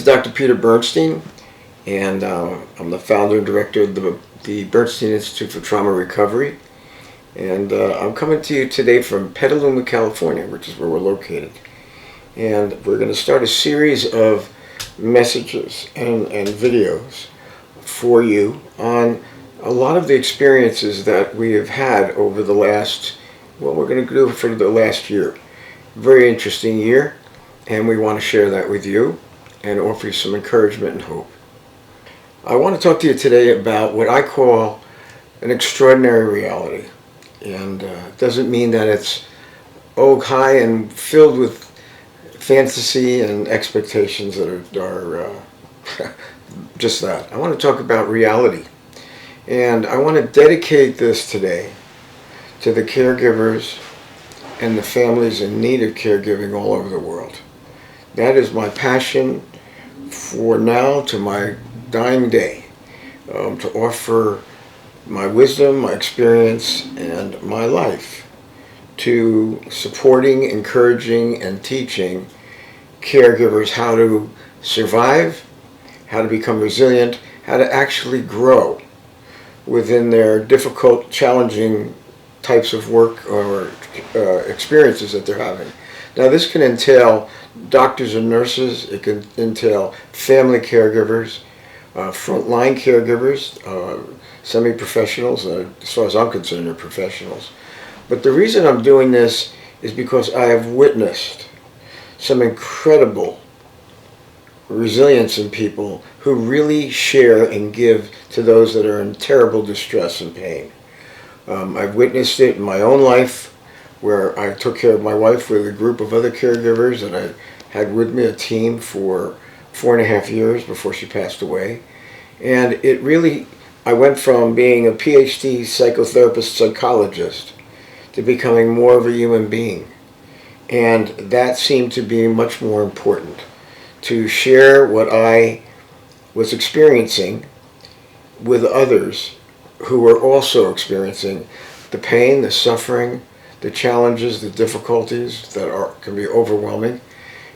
is Dr. Peter Bernstein, and I'm the founder and director of the Bernstein Institute for Trauma Recovery. And I'm coming to you today from Petaluma, California, which is where we're located. And we're going to start a series of messages and videos for you on a lot of the experiences that we have had over the last, well, we're going to do for the last year. Very interesting year, and we want to share that with you and offer you some encouragement and hope. I want to talk to you today about what I call an extraordinary reality. And it doesn't mean that it's high and filled with fantasy and expectations that are just that. I want to talk about reality. And I want to dedicate this today to the caregivers and the families in need of caregiving all over the world. That is my passion for now to my dying day, to offer my wisdom, my experience, and my life to supporting, encouraging, and teaching caregivers how to survive, how to become resilient, how to actually grow within their difficult, challenging types of work or experiences that they're having. Now, this can entail doctors and nurses, it can entail family caregivers, frontline caregivers, semi-professionals. As far as I'm concerned, they're professionals. But the reason I'm doing this is because I have witnessed some incredible resilience in people who really share and give to those that are in terrible distress and pain. I've witnessed it in my own life, where I took care of my wife with a group of other caregivers that I had with me, a team for 4.5 years before she passed away. And it really, I went from being a PhD psychotherapist psychologist to becoming more of a human being. And that seemed to be much more important, to share what I was experiencing with others who were also experiencing the pain, the suffering, the challenges, the difficulties that can be overwhelming,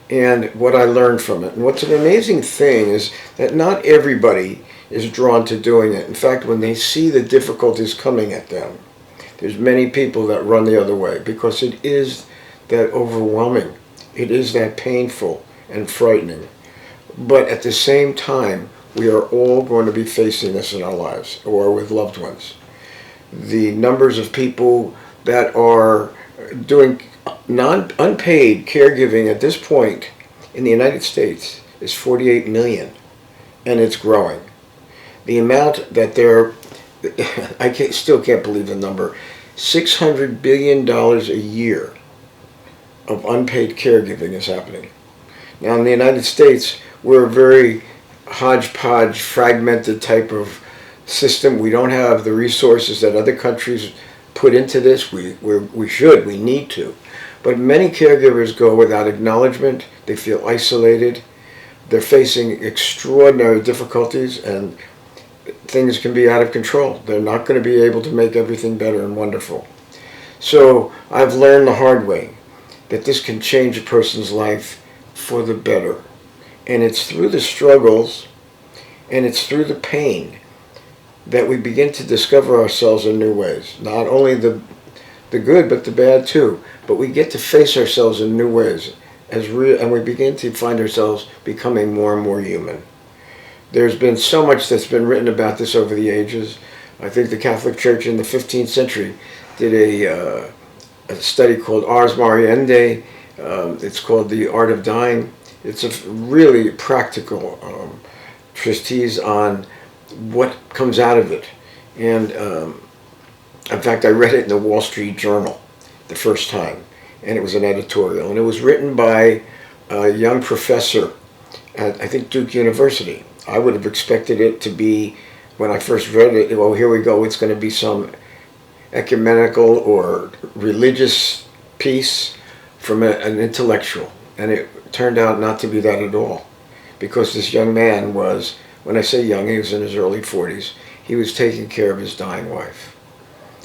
and what I learned from it. And what's an amazing thing is that not everybody is drawn to doing it. In fact, when they see the difficulties coming at them, there's many people that run the other way because it is that overwhelming. It is that painful and frightening. But at the same time, we are all going to be facing this in our lives or with loved ones. The numbers of people that are doing unpaid caregiving at this point in the United States is 48 million, and it's growing. The amount that still can't believe the number, $600 billion a year of unpaid caregiving is happening. Now in the United States, we're a very hodgepodge, fragmented type of system. We don't have the resources that other countries put into this. We need to. But many caregivers go without acknowledgement. They feel isolated. They're facing extraordinary difficulties, and things can be out of control. They're not going to be able to make everything better and wonderful. So I've learned the hard way that this can change a person's life for the better. And it's through the struggles and it's through the pain that we begin to discover ourselves in new ways. Not only the good, but the bad too. But we get to face ourselves in new ways, and we begin to find ourselves becoming more and more human. There's been so much that's been written about this over the ages. I think the Catholic Church in the 15th century did a study called Ars Moriendi. It's called The Art of Dying. It's a really practical treatise on what comes out of it. And in fact, I read it in the Wall Street Journal the first time, and it was an editorial. And it was written by a young professor at, I think, Duke University. I would have expected it to be, when I first read it, well, here we go, it's going to be some ecumenical or religious piece from an intellectual. And it turned out not to be that at all, because this young man was, when I say young, he was in his early 40s, he was taking care of his dying wife.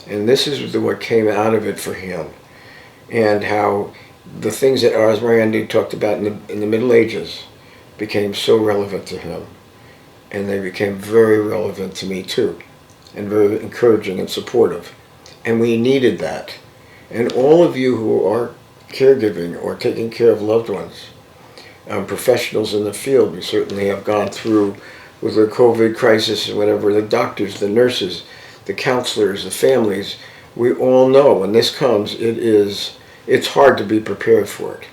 And this is what came out of it for him, and how the things that Ars Moriendi talked about in the Middle Ages, became so relevant to him, and they became very relevant to me too, and very encouraging and supportive. And we needed that. And all of you who are caregiving or taking care of loved ones, professionals in the field, we certainly have gone through with the COVID crisis and whatever, the doctors, the nurses, the counselors, the families, we all know when this comes, it's hard to be prepared for it.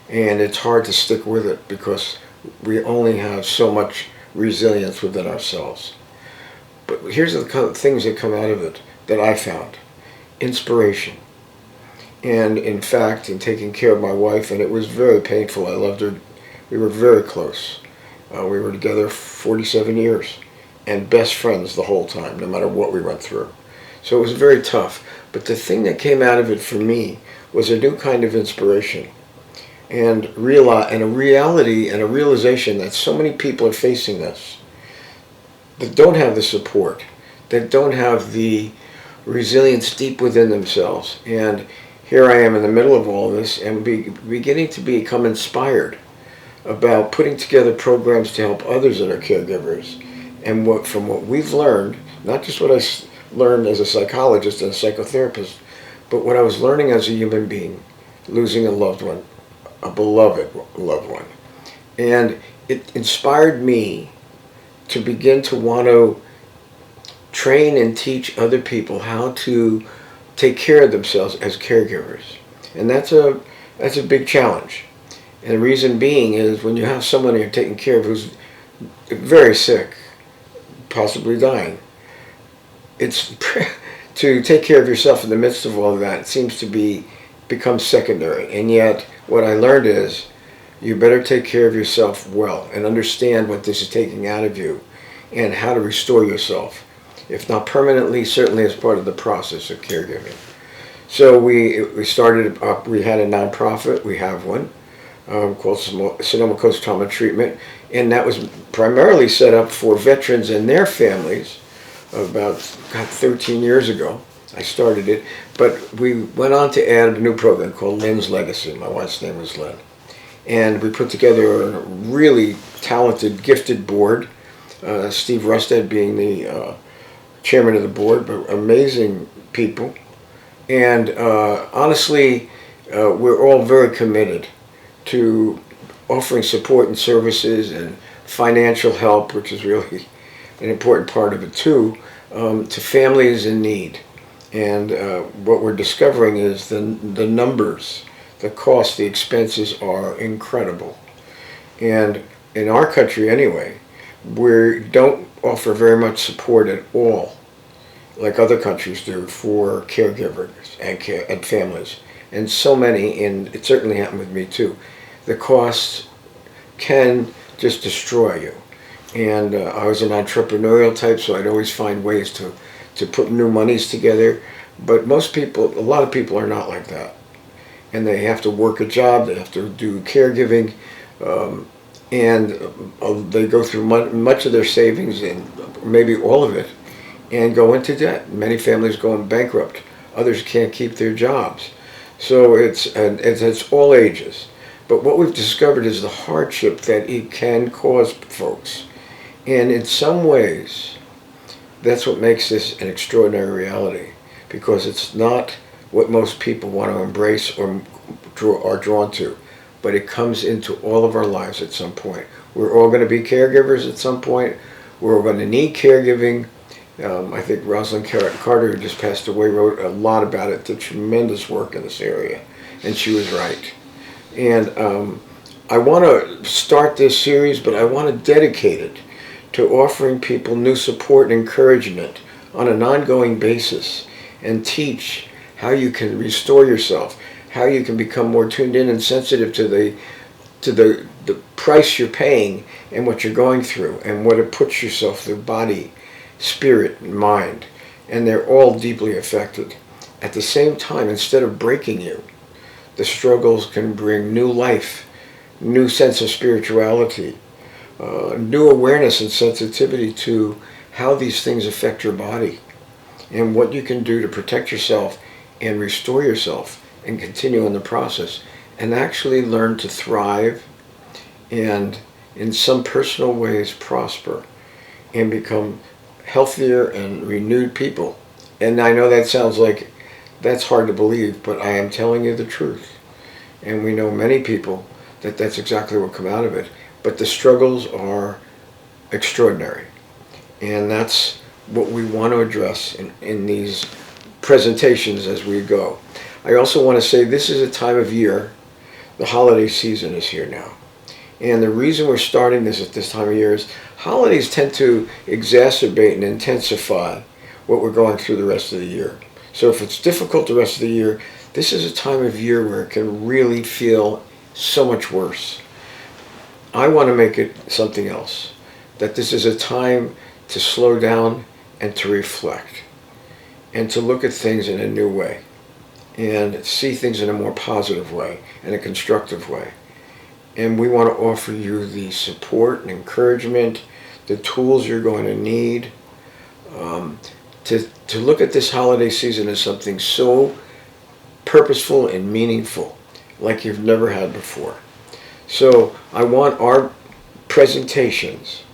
And it's hard to stick with it because we only have so much resilience within ourselves. But here's the kind of things that come out of it that I found. Inspiration. And in fact, in taking care of my wife, and it was very painful, I loved her, we were very close. We were together 47 years and best friends the whole time, no matter what we went through. So it was very tough. But the thing that came out of it for me was a new kind of inspiration and a reality and a realization that so many people are facing this, that don't have the support, that don't have the resilience deep within themselves. And here I am in the middle of all this and beginning to become inspired about putting together programs to help others that are caregivers. And from what we've learned, not just what I learned as a psychologist and a psychotherapist, but what I was learning as a human being, losing a loved one, a beloved loved one. And it inspired me to begin to want to train and teach other people how to take care of themselves as caregivers. And that's a big challenge. And the reason being is when you have someone you're taking care of who's very sick, possibly dying, it's to take care of yourself in the midst of all of that, it seems to become secondary. And yet what I learned is you better take care of yourself well and understand what this is taking out of you and how to restore yourself, if not permanently, certainly as part of the process of caregiving. So we started up, we had a nonprofit, we have one, called Sonoma Coast Trauma Treatment, and that was primarily set up for veterans and their families. About 13 years ago I started it, but we went on to add a new program called Lynn's Legacy. My wife's name was Lynn, and we put together a really talented, gifted board, Steve Rusted being the chairman of the board, but amazing people. And honestly, we're all very committed to offering support and services and financial help, which is really an important part of it too, to families in need. And what we're discovering is the numbers, the costs, the expenses are incredible. And in our country anyway, we don't offer very much support at all, like other countries do, for caregivers and families. And so many, and it certainly happened with me too, the costs can just destroy you. And I was an entrepreneurial type, so I'd always find ways to put new monies together. But most people, a lot of people are not like that. And they have to work a job, they have to do caregiving, and they go through much of their savings, and maybe all of it, and go into debt. Many families go bankrupt. Others can't keep their jobs. So it's all ages. But what we've discovered is the hardship that it can cause folks. And in some ways, that's what makes this an extraordinary reality, because it's not what most people want to embrace or are drawn to, but it comes into all of our lives at some point. We're all going to be caregivers at some point. We're all going to need caregiving. I think Rosalind Carter, who just passed away, wrote a lot about it, did tremendous work in this area, and she was right. And I want to start this series, but I want to dedicate it to offering people new support and encouragement on an ongoing basis, and teach how you can restore yourself, how you can become more tuned in and sensitive to the price you're paying and what you're going through and what it puts yourself through, body, spirit, and mind. And they're all deeply affected. At the same time, instead of breaking you, the struggles can bring new life, new sense of spirituality, new awareness and sensitivity to how these things affect your body and what you can do to protect yourself and restore yourself and continue in the process and actually learn to thrive and in some personal ways prosper and become healthier and renewed people. And I know that sounds like that's hard to believe, but I am telling you the truth. And we know many people that's exactly what come out of it. But the struggles are extraordinary. And that's what we want to address in these presentations as we go. I also want to say this is a time of year, the holiday season is here now. And the reason we're starting this at this time of year is holidays tend to exacerbate and intensify what we're going through the rest of the year. So if it's difficult the rest of the year, this is a time of year where it can really feel so much worse. I want to make it something else. That this is a time to slow down and to reflect. And to look at things in a new way. And see things in a more positive way and a constructive way. And we want to offer you the support and encouragement, the tools you're going to need to look at this holiday season as something so purposeful and meaningful like you've never had before. So I want our presentations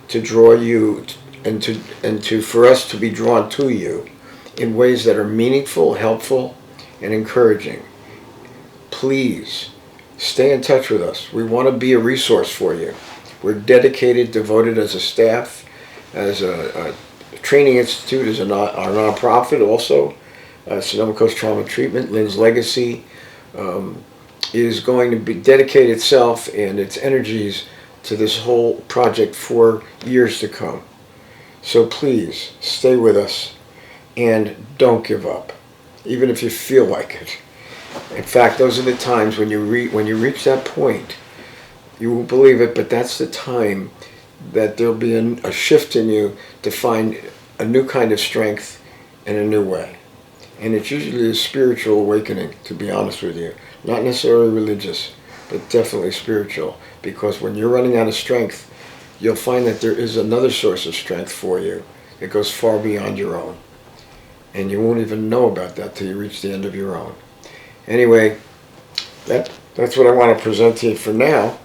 to draw you and for us to be drawn to you in ways that are meaningful, helpful, and encouraging. Please stay in touch with us. We want to be a resource for you. We're dedicated, devoted as a staff, as a training institute, as our nonprofit also. Sonoma Coast Trauma Treatment, Lynn's Legacy, is going to be dedicate itself and its energies to this whole project for years to come. So please stay with us and don't give up, even if you feel like it. In fact, those are the times when you reach that point, you won't believe it, but that's the time that there'll be a shift in you to find a new kind of strength in a new way. And it's usually a spiritual awakening, to be honest with you. Not necessarily religious, but definitely spiritual. Because when you're running out of strength, you'll find that there is another source of strength for you that goes far beyond your own. And you won't even know about that till you reach the end of your own. Anyway, that's what I want to present to you for now.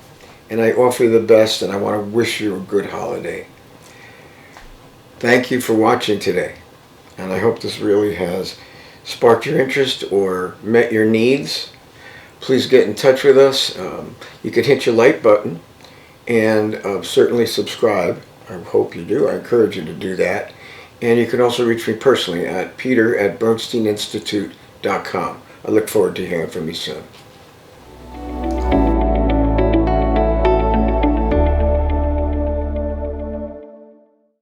And I offer you the best, and I want to wish you a good holiday. Thank you for watching today. And I hope this really has sparked your interest or met your needs. Please get in touch with us. You can hit your like button and certainly subscribe. I hope you do. I encourage you to do that. And you can also reach me personally at peter@bernsteininstitute.com. I look forward to hearing from you soon.